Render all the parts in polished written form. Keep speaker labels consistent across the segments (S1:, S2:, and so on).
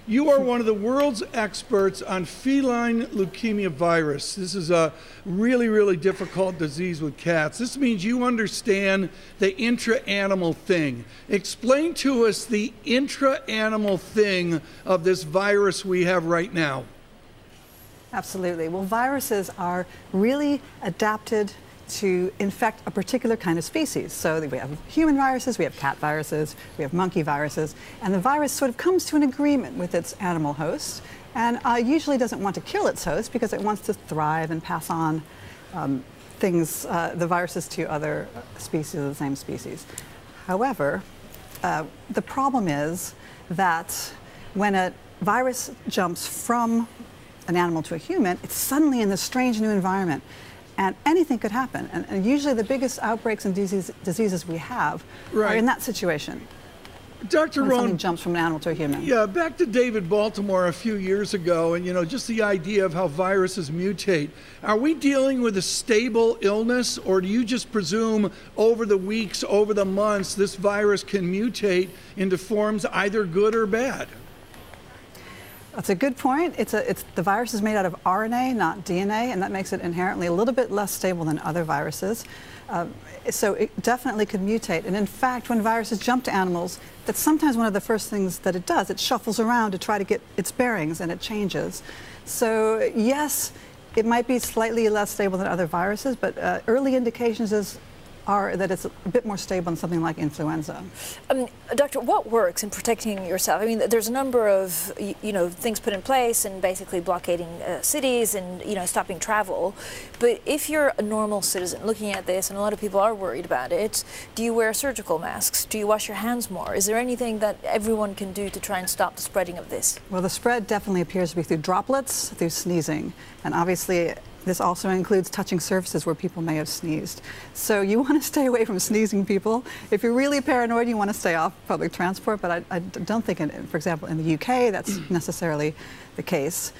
S1: You are one of the world's experts on feline leukemia virus. This is a really, really difficult disease with cats. This means you understand the intra-animal thing. Explain to us the intra-animal thing of this virus we have right now.
S2: Absolutely. Well, viruses are really adapted to infect a particular kind of species. So we have human viruses, we have cat viruses, we have monkey viruses, and the virus sort of comes to an agreement with its animal host and usually doesn't want to kill its host because it wants to thrive and pass on the viruses to other species of the same species. However, the problem is that when a virus jumps from an animal to a human, it's suddenly in this strange new environment. And anything could happen. And usually the biggest outbreaks and diseases we have are in that situation.
S1: Dr.
S2: When
S1: Rohn,
S2: something jumps from an animal to a human.
S1: Yeah, back to David Baltimore a few years ago, and just the idea of how viruses mutate. Are we dealing with a stable illness, or do you just presume over the weeks, over the months, this virus can mutate into forms either good or bad?
S2: That's a good point. The virus is made out of RNA, not DNA, and that makes it inherently a little bit less stable than other viruses. So it definitely could mutate. And in fact, when viruses jump to animals, that's sometimes one of the first things that it does. It shuffles around to try to get its bearings, and it changes. So yes, it might be slightly less stable than other viruses, but early indications are that it's a bit more stable than something like influenza.
S3: Doctor, what works in protecting yourself? I mean, there's a number of things put in place, and basically blockading cities and stopping travel. But if you're a normal citizen looking at this, and a lot of people are worried about it, do you wear surgical masks? Do you wash your hands more? Is there anything that everyone can do to try and stop the spreading of this?
S2: Well, the spread definitely appears to be through droplets, through sneezing, and obviously this also includes touching surfaces where people may have sneezed. So you want to stay away from sneezing people. If you're really paranoid, you want to stay off public transport, but I don't think, for example, in the UK, that's necessarily the case.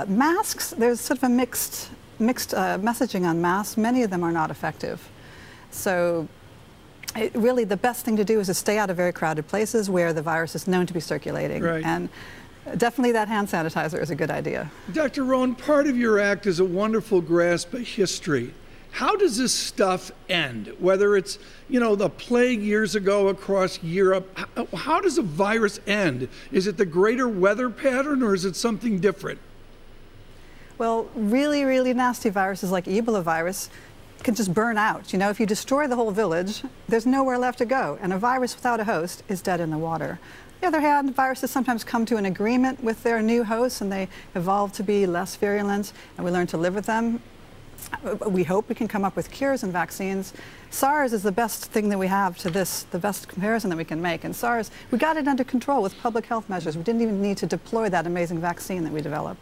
S2: Masks, there's sort of a mixed messaging on masks. Many of them are not effective. So really the best thing to do is to stay out of very crowded places where the virus is known to be circulating.
S1: Right.
S2: And definitely that hand sanitizer is a good idea.
S1: Dr. Rohn, part of your act is a wonderful grasp of history. How does this stuff end? Whether it's, the plague years ago across Europe, how does a virus end? Is it the greater weather pattern, or is it something different?
S2: Well, really, really nasty viruses like Ebola virus can just burn out. If you destroy the whole village, there's nowhere left to go, and a virus without a host is dead in the water. On the other hand, viruses sometimes come to an agreement with their new hosts, and they evolve to be less virulent, and we learn to live with them. We hope we can come up with cures and vaccines. SARS is the best thing that we have to this, the best comparison that we can make. And SARS, we got it under control with public health measures. We didn't even need to deploy that amazing vaccine that we developed.